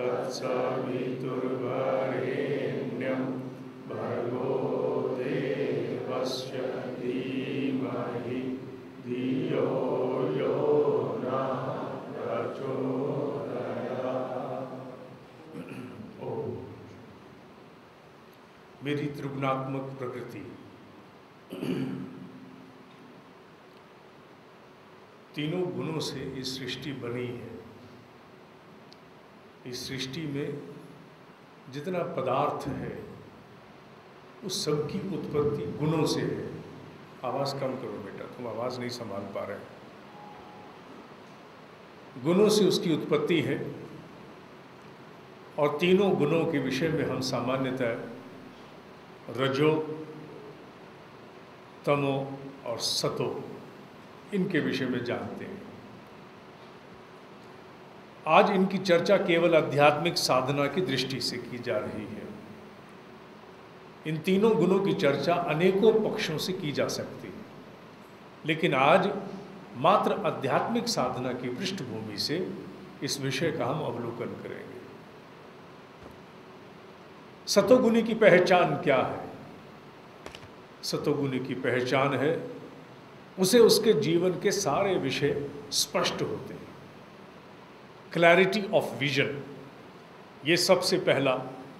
तत्सवितुर्वरेण्यं भर्गो देवस्य धीमहि धियो यो नः प्रचोदयात्। ओम। मेरी त्रिगुणात्मक प्रकृति तीनों गुणों से इस सृष्टि बनी है। इस सृष्टि में जितना पदार्थ है उस सब की उत्पत्ति गुणों से है। आवाज़ कम करो बेटा, तुम आवाज़ नहीं संभाल पा रहे। गुणों से उसकी उत्पत्ति है और तीनों गुणों के विषय में हम सामान्यतः रजो, तमो और सतो इनके विषय में जानते हैं। आज इनकी चर्चा केवल आध्यात्मिक साधना की दृष्टि से की जा रही है। इन तीनों गुणों की चर्चा अनेकों पक्षों से की जा सकती है, लेकिन आज मात्र आध्यात्मिक साधना की पृष्ठभूमि से इस विषय का हम अवलोकन करेंगे। सतोगुणी की पहचान क्या है? सतोगुणी की पहचान है उसे उसके जीवन के सारे विषय स्पष्ट होते हैं। क्लैरिटी ऑफ विजन, ये सबसे पहला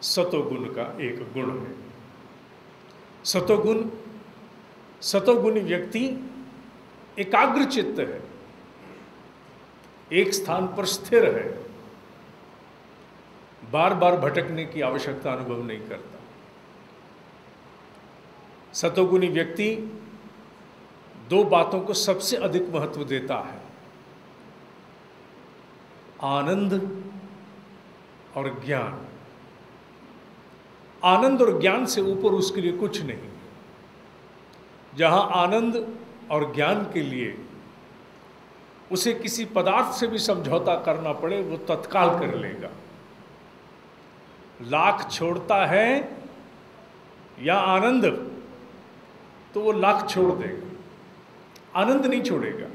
सतोगुण का एक गुण है। सतोगुणी व्यक्ति एकाग्रचित्त है, एक स्थान पर स्थिर है, बार बार भटकने की आवश्यकता अनुभव नहीं करता। सतोगुणी व्यक्ति दो बातों को सबसे अधिक महत्व देता है, आनंद और ज्ञान। आनंद और ज्ञान से ऊपर उसके लिए कुछ नहीं। जहां आनंद और ज्ञान के लिए उसे किसी पदार्थ से भी समझौता करना पड़े वो तत्काल कर लेगा। लाख छोड़ता है या आनंद तो वो लाख छोड़ देगा, आनंद नहीं छोड़ेगा,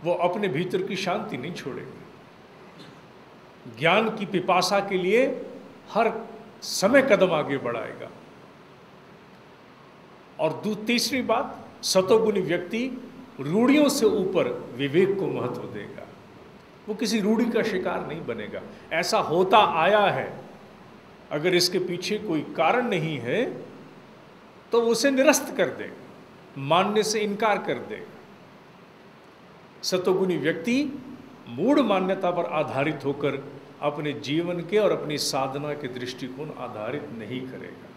वो अपने भीतर की शांति नहीं छोड़ेगा। ज्ञान की पिपासा के लिए हर समय कदम आगे बढ़ाएगा। और तीसरी बात, सतोगुणी व्यक्ति रूढ़ियों से ऊपर विवेक को महत्व देगा। वो किसी रूढ़ी का शिकार नहीं बनेगा। ऐसा होता आया है, अगर इसके पीछे कोई कारण नहीं है तो उसे निरस्त कर देगा, मानने से इनकार कर देगा। सतोगुणी व्यक्ति मूढ़ मान्यता पर आधारित होकर अपने जीवन के और अपनी साधना के दृष्टिकोण आधारित नहीं करेगा।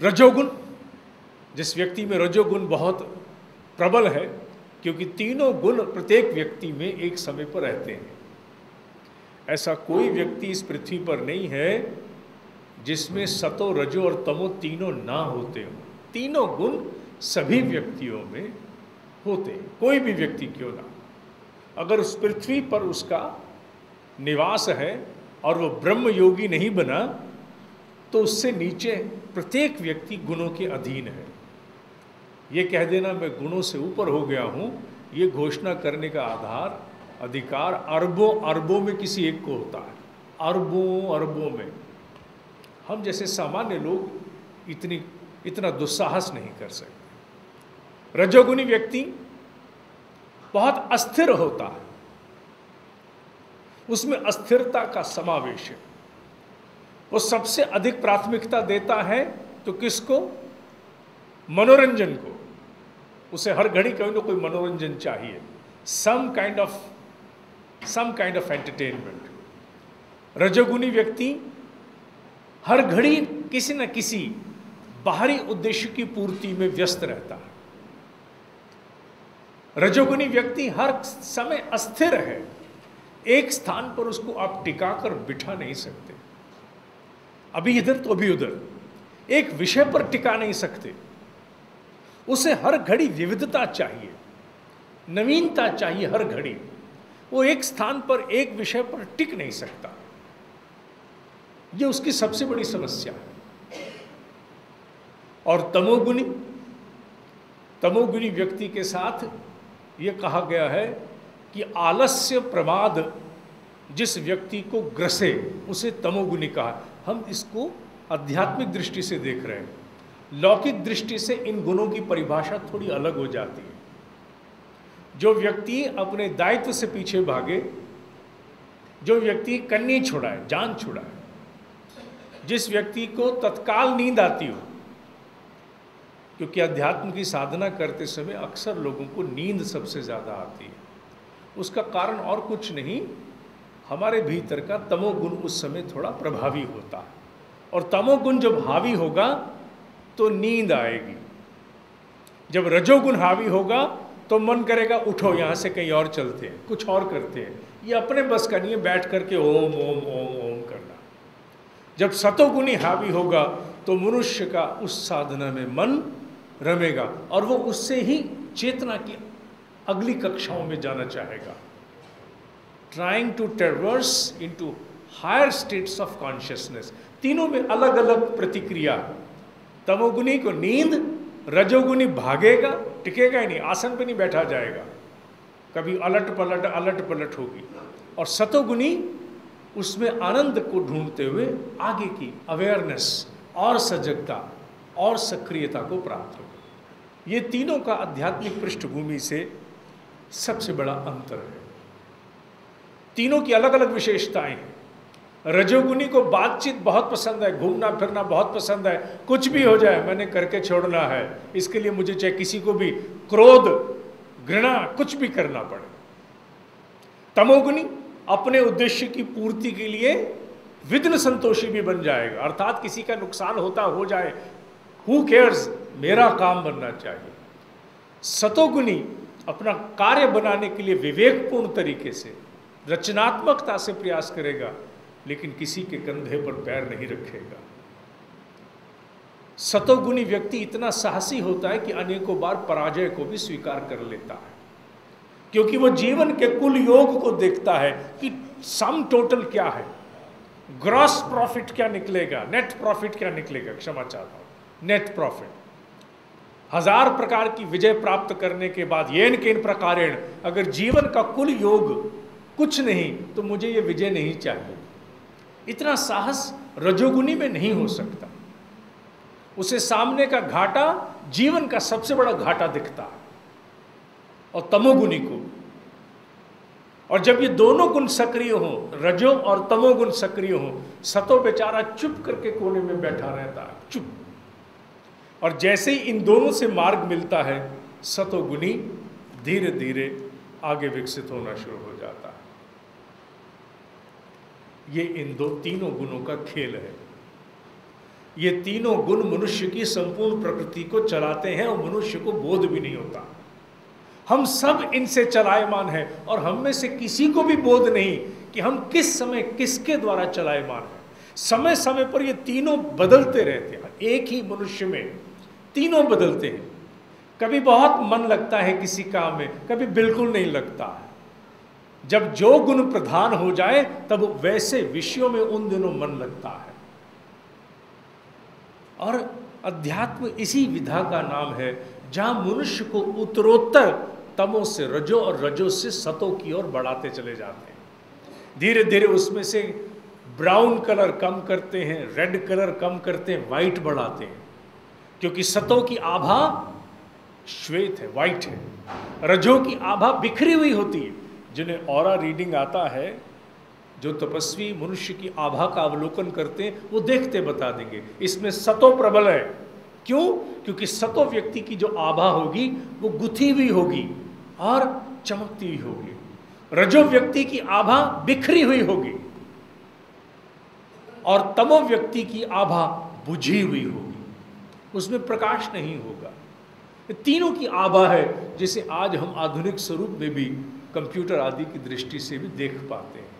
रजोगुण, जिस व्यक्ति में रजोगुण बहुत प्रबल है, क्योंकि तीनों गुण प्रत्येक व्यक्ति में एक समय पर रहते हैं। ऐसा कोई व्यक्ति इस पृथ्वी पर नहीं है जिसमें सतो, रजो और तमो तीनों ना होते हो। तीनों गुण सभी व्यक्तियों में होते हैं, कोई भी व्यक्ति क्यों ना। अगर उस पृथ्वी पर उसका निवास है और वो ब्रह्म योगी नहीं बना तो उससे नीचे प्रत्येक व्यक्ति गुणों के अधीन है। ये कह देना मैं गुणों से ऊपर हो गया हूँ, ये घोषणा करने का आधार, अधिकार अरबों अरबों में किसी एक को होता है। अरबों अरबों में। हम जैसे सामान्य लोग इतना दुस्साहस नहीं कर सकते। रजोगुणी व्यक्ति बहुत अस्थिर होता है, उसमें अस्थिरता का समावेश है। वो सबसे अधिक प्राथमिकता देता है तो किसको? मनोरंजन को। उसे हर घड़ी कोई ना कोई मनोरंजन चाहिए, सम काइंड ऑफ एंटरटेनमेंट। रजोगुणी व्यक्ति हर घड़ी किसी न किसी बाहरी उद्देश्य की पूर्ति में व्यस्त रहता है। रजोगुणी व्यक्ति हर समय अस्थिर है, एक स्थान पर उसको आप टिकाकर बिठा नहीं सकते। अभी इधर तो अभी उधर, एक विषय पर टिका नहीं सकते। उसे हर घड़ी विविधता चाहिए, नवीनता चाहिए हर घड़ी। वो एक स्थान पर, एक विषय पर टिक नहीं सकता। ये उसकी सबसे बड़ी समस्या है। और तमोगुणी व्यक्ति के साथ ये कहा गया है कि आलस्य प्रमाद जिस व्यक्ति को ग्रसे उसे तमोगुनी कहा। हम इसको आध्यात्मिक दृष्टि से देख रहे हैं। लौकिक दृष्टि से इन गुणों की परिभाषा थोड़ी अलग हो जाती है। जो व्यक्ति अपने दायित्व से पीछे भागे, जो व्यक्ति कन्नी छुड़ाए, जान छुड़ाए, जिस व्यक्ति को तत्काल नींद आती हो, क्योंकि अध्यात्म की साधना करते समय अक्सर लोगों को नींद सबसे ज़्यादा आती है। उसका कारण और कुछ नहीं, हमारे भीतर का तमोगुण उस समय थोड़ा प्रभावी होता है, और तमोगुण जब हावी होगा तो नींद आएगी। जब रजोगुण हावी होगा तो मन करेगा उठो यहाँ से कहीं और चलते हैं, कुछ और करते हैं। ये अपने बस का नहीं है बैठ करके ओम ओम ओम ओम करना। जब सतोगुणी हावी होगा तो मनुष्य का उस साधना में मन रमेगा और वो उससे ही चेतना की अगली कक्षाओं में जाना चाहेगा। Trying to traverse into higher states of consciousness. तीनों में अलग अलग प्रतिक्रिया। तमोगुणी को नींद, रजोगुणी भागेगा, टिकेगा ही नहीं, आसन पे नहीं बैठा जाएगा, कभी अलट पलट होगी, और सतोगुणी उसमें आनंद को ढूंढते हुए आगे की अवेयरनेस और सजगता और सक्रियता को प्राप्त होगा। ये तीनों का आध्यात्मिक पृष्ठभूमि से सबसे बड़ा अंतर है। तीनों की अलग अलग विशेषताएं हैं। रजोगुणी को बातचीत बहुत पसंद है, घूमना फिरना बहुत पसंद है, कुछ भी हो जाए मैंने करके छोड़ना है, इसके लिए मुझे चाहे किसी को भी क्रोध, घृणा, कुछ भी करना पड़े। तमोगुणी अपने उद्देश्य की पूर्ति के लिए विघ्न संतोषी भी बन जाएगा, अर्थात किसी का नुकसान होता हो जाए, हु केयर्स, मेरा काम बनना चाहिए। सतोगुणी अपना कार्य बनाने के लिए विवेकपूर्ण तरीके से, रचनात्मकता से प्रयास करेगा, लेकिन किसी के कंधे पर पैर नहीं रखेगा। सतोगुणी व्यक्ति इतना साहसी होता है कि अनेकों बार पराजय को भी स्वीकार कर लेता है, क्योंकि वो जीवन के कुल योग को देखता है कि सम टोटल क्या है, ग्रॉस प्रॉफिट क्या निकलेगा, नेट प्रॉफिट क्या निकलेगा, क्षमा चाहता हूं, नेट प्रॉफिट। 1000 प्रकार की विजय प्राप्त करने के बाद येन केन प्रकारेण अगर जीवन का कुल योग कुछ नहीं तो मुझे ये विजय नहीं चाहिए। इतना साहस रजोगुणी में नहीं हो सकता। उसे सामने का घाटा जीवन का सबसे बड़ा घाटा दिखता है, और तमोगुणी को। और जब ये दोनों गुण सक्रिय हो, रजो और तमोगुण सक्रिय हो, सतो बेचारा चुप करके कोने में बैठा रहता है, चुप। और जैसे ही इन दोनों से मार्ग मिलता है, सतोगुणी धीरे धीरे आगे विकसित होना शुरू हो जाता है। ये इन तीनों गुणों का खेल है। ये तीनों गुण मनुष्य की संपूर्ण प्रकृति को चलाते हैं और मनुष्य को बोध भी नहीं होता। हम सब इनसे चलायमान हैं और हम में से किसी को भी बोध नहीं कि हम किस समय किसके द्वारा चलायमान हैं। समय समय पर ये तीनों बदलते रहते हैं। एक ही मनुष्य में तीनों बदलते हैं। कभी बहुत मन लगता है किसी काम में, कभी बिल्कुल नहीं लगता है। जब जो गुण प्रधान हो जाए तब वैसे विषयों में उन दिनों मन लगता है। और अध्यात्म इसी विधा का नाम है जहां मनुष्य को उत्तरोत्तर तमो से रजो और रजो से सतो की ओर बढ़ाते चले जाते हैं। धीरे धीरे उसमें से ब्राउन कलर कम करते हैं, रेड कलर कम करते हैं, वाइट बढ़ाते हैं, क्योंकि सतो की आभा श्वेत है, वाइट है। रजो की आभा बिखरी हुई होती है। जिन्हें ऑरा रीडिंग आता है, जो तपस्वी मनुष्य की आभा का अवलोकन करते हैं, वो देखते बता देंगे इसमें सतो प्रबल है। क्यों? क्योंकि सतो व्यक्ति की जो आभा होगी वो गुथी हुई होगी और चमकती हुई होगी। रजो व्यक्ति की आभा बिखरी हुई होगी और तमो व्यक्ति की आभा बुझी हुई होगी, उसमें प्रकाश नहीं होगा। तीनों की आभा है जिसे आज हम आधुनिक स्वरूप में भी कंप्यूटर आदि की दृष्टि से भी देख पाते हैं।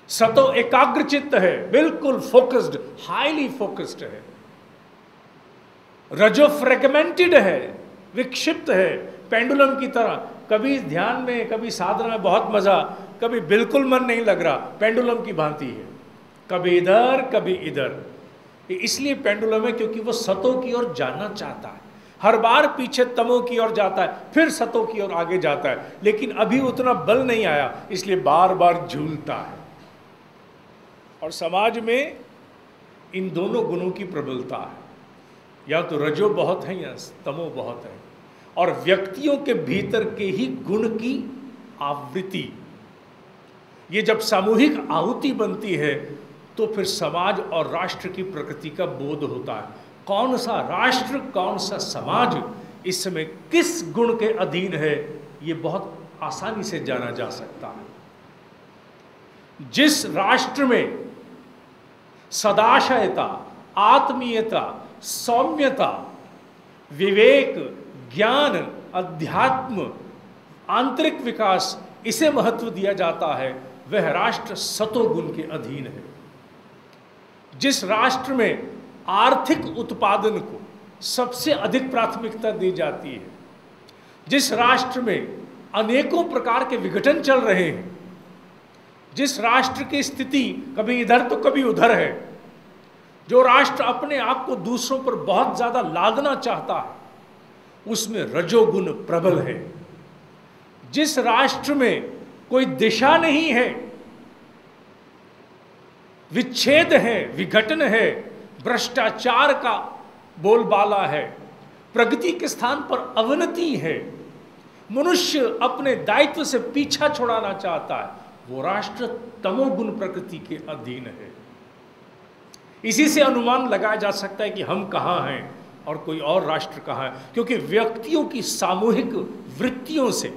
सतो एकाग्रचित्त है, बिल्कुल फोकस्ड, हाईली फोकस्ड है। रजो फ्रेगमेंटेड है, विक्षिप्त है, पेंडुलम की तरह। कभी ध्यान में, कभी साधना में बहुत मजा, कभी बिल्कुल मन नहीं लग रहा, पेंडुलम की भांति है, कभी इधर कभी इधर। इसलिए पेंडुलम है क्योंकि वो सतो की ओर जाना चाहता है। हर बार पीछे तमो की ओर जाता है, फिर सतो की ओर आगे जाता है, लेकिन अभी उतना बल नहीं आया, इसलिए बार बार झूलता है। और समाज में इन दोनों गुणों की प्रबलता है, या तो रजो बहुत है या तमो बहुत है। और व्यक्तियों के भीतर के ही गुण की आवृत्ति, ये जब सामूहिक आहुति बनती है तो फिर समाज और राष्ट्र की प्रकृति का बोध होता है। कौन सा राष्ट्र, कौन सा समाज इस समय किस गुण के अधीन है, ये बहुत आसानी से जाना जा सकता है। जिस राष्ट्र में सदाशयता, आत्मीयता, सौम्यता, विवेक, ज्ञान, अध्यात्म, आंतरिक विकास, इसे महत्व दिया जाता है, वह राष्ट्र सतोगुण के अधीन है। जिस राष्ट्र में आर्थिक उत्पादन को सबसे अधिक प्राथमिकता दी जाती है, जिस राष्ट्र में अनेकों प्रकार के विघटन चल रहे हैं, जिस राष्ट्र की स्थिति कभी इधर तो कभी उधर है, जो राष्ट्र अपने आप को दूसरों पर बहुत ज्यादा लादना चाहता है, उसमें रजोगुण प्रबल है। जिस राष्ट्र में कोई दिशा नहीं है, विच्छेद है, विघटन है, भ्रष्टाचार का बोलबाला है, प्रगति के स्थान पर अवनति है, मनुष्य अपने दायित्व से पीछा छुड़ाना चाहता है, वो राष्ट्र तमोगुण प्रकृति के अधीन है। इसी से अनुमान लगाया जा सकता है कि हम कहाँ हैं और कोई और राष्ट्र कहाँ है, क्योंकि व्यक्तियों की सामूहिक वृत्तियों से,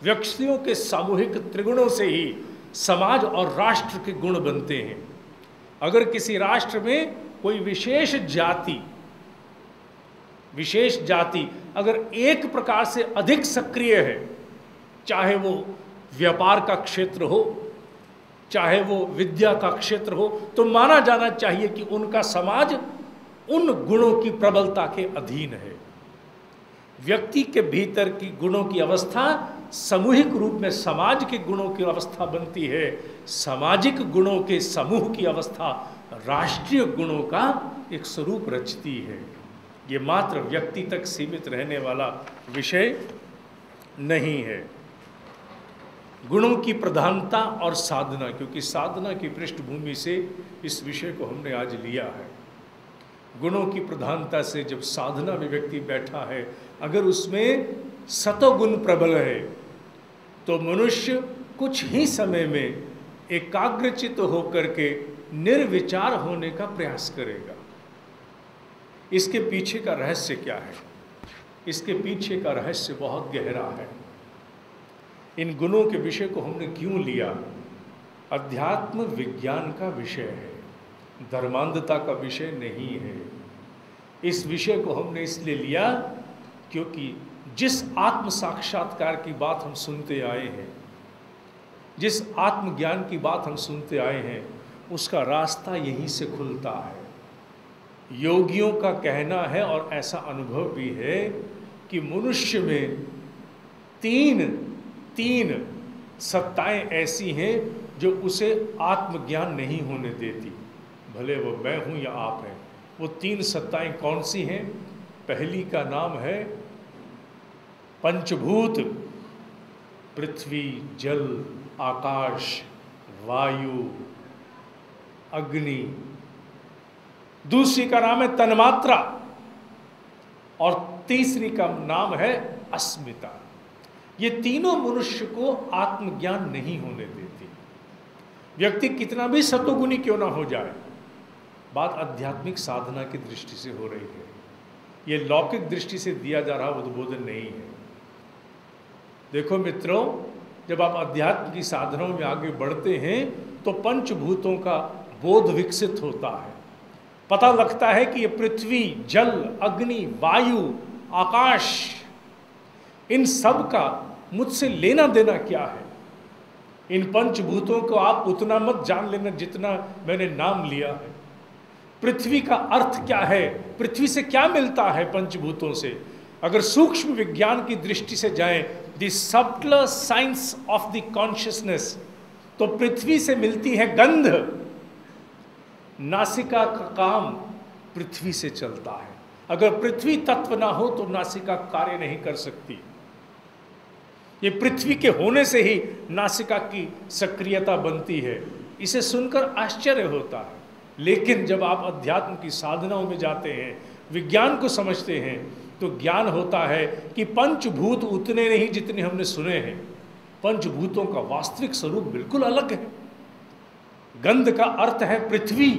व्यक्तियों के सामूहिक त्रिगुणों से ही समाज और राष्ट्र के गुण बनते हैं। अगर किसी राष्ट्र में कोई विशेष जाति अगर एक प्रकार से अधिक सक्रिय है, चाहे वो व्यापार का क्षेत्र हो, चाहे वो विद्या का क्षेत्र हो, तो माना जाना चाहिए कि उनका समाज उन गुणों की प्रबलता के अधीन है। व्यक्ति के भीतर की गुणों की अवस्था सामूहिक रूप में समाज के गुणों की अवस्था बनती है, सामाजिक गुणों के समूह की अवस्था राष्ट्रीय गुणों का एक स्वरूप रचती है। ये मात्र व्यक्ति तक सीमित रहने वाला विषय नहीं है। गुणों की प्रधानता और साधना, क्योंकि साधना की पृष्ठभूमि से इस विषय को हमने आज लिया है। गुणों की प्रधानता से जब साधना में व्यक्ति बैठा है, अगर उसमें सतोगुण प्रबल है, तो मनुष्य कुछ ही समय में एकाग्रचित्त होकर के निर्विचार होने का प्रयास करेगा। इसके पीछे का रहस्य क्या है? इसके पीछे का रहस्य बहुत गहरा है। इन गुणों के विषय को हमने क्यों लिया? अध्यात्म विज्ञान का विषय है, धर्मांधता का विषय नहीं है। इस विषय को हमने इसलिए लिया क्योंकि जिस आत्म साक्षात्कार की बात हम सुनते आए हैं, जिस आत्मज्ञान की बात हम सुनते आए हैं, उसका रास्ता यहीं से खुलता है। योगियों का कहना है और ऐसा अनुभव भी है कि मनुष्य में तीन सत्ताएं ऐसी हैं जो उसे आत्मज्ञान नहीं होने देती, भले वो मैं हूँ या आप हैं। वो 3 सत्ताएं कौन सी हैं? पहली का नाम है पंचभूत, पृथ्वी, जल, आकाश, वायु, अग्नि। दूसरी का नाम है तन्मात्रा, और तीसरी का नाम है अस्मिता। ये तीनों मनुष्य को आत्मज्ञान नहीं होने देती। व्यक्ति कितना भी सतोगुणी क्यों ना हो जाए, बात आध्यात्मिक साधना की दृष्टि से हो रही है। ये लौकिक दृष्टि से दिया जा रहा उद्बोधन नहीं है। देखो मित्रों, जब आप अध्यात्म की साधनाओं में आगे बढ़ते हैं तो पंचभूतों का बोध विकसित होता है। पता लगता है कि ये पृथ्वी, जल, अग्नि, वायु, आकाश, इन सब का मुझसे लेना देना क्या है। इन पंचभूतों को आप उतना मत जान लेना जितना मैंने नाम लिया है। पृथ्वी का अर्थ क्या है, पृथ्वी से क्या मिलता है पंचभूतों से। अगर सूक्ष्म विज्ञान की दृष्टि से जाएं, the subtler science of the consciousness, तो पृथ्वी से मिलती है गंध। नासिका का काम पृथ्वी से चलता है, अगर पृथ्वी तत्व ना हो तो नासिका कार्य नहीं कर सकती। ये पृथ्वी के होने से ही नासिका की सक्रियता बनती है। इसे सुनकर आश्चर्य होता है, लेकिन जब आप अध्यात्म की साधनाओं में जाते हैं, विज्ञान को समझते हैं, तो ज्ञान होता है कि पंचभूत उतने नहीं जितने हमने सुने हैं। पंचभूतों का वास्तविक स्वरूप बिल्कुल अलग है। गंध का अर्थ है पृथ्वी।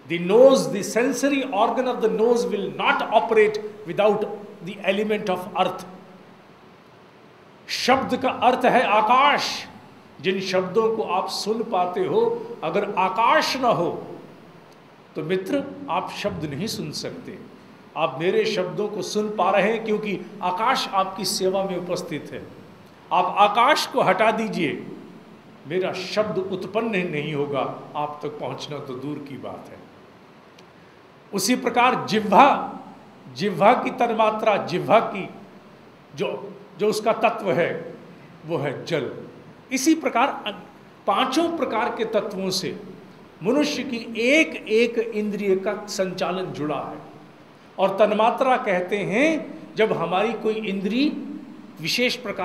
The nose, the sensory organ of the nose will not operate without the element of earth. शब्द का अर्थ है आकाश। जिन शब्दों को आप सुन पाते हो, अगर आकाश ना हो तो मित्र आप शब्द नहीं सुन सकते। आप मेरे शब्दों को सुन पा रहे हैं क्योंकि आकाश आपकी सेवा में उपस्थित है। आप आकाश को हटा दीजिए, मेरा शब्द उत्पन्न नहीं होगा, आप तक पहुंचना तो दूर की बात है। उसी प्रकार जिह्वा की तन्मात्रा, जिह्वा की जो उसका तत्व है वो है जल। इसी प्रकार पांचों प्रकार के तत्वों से मनुष्य की एक एक इंद्रिय का संचालन जुड़ा है। और तन्मात्रा कहते हैं जब हमारी कोई इंद्रिय विशेष प्रकार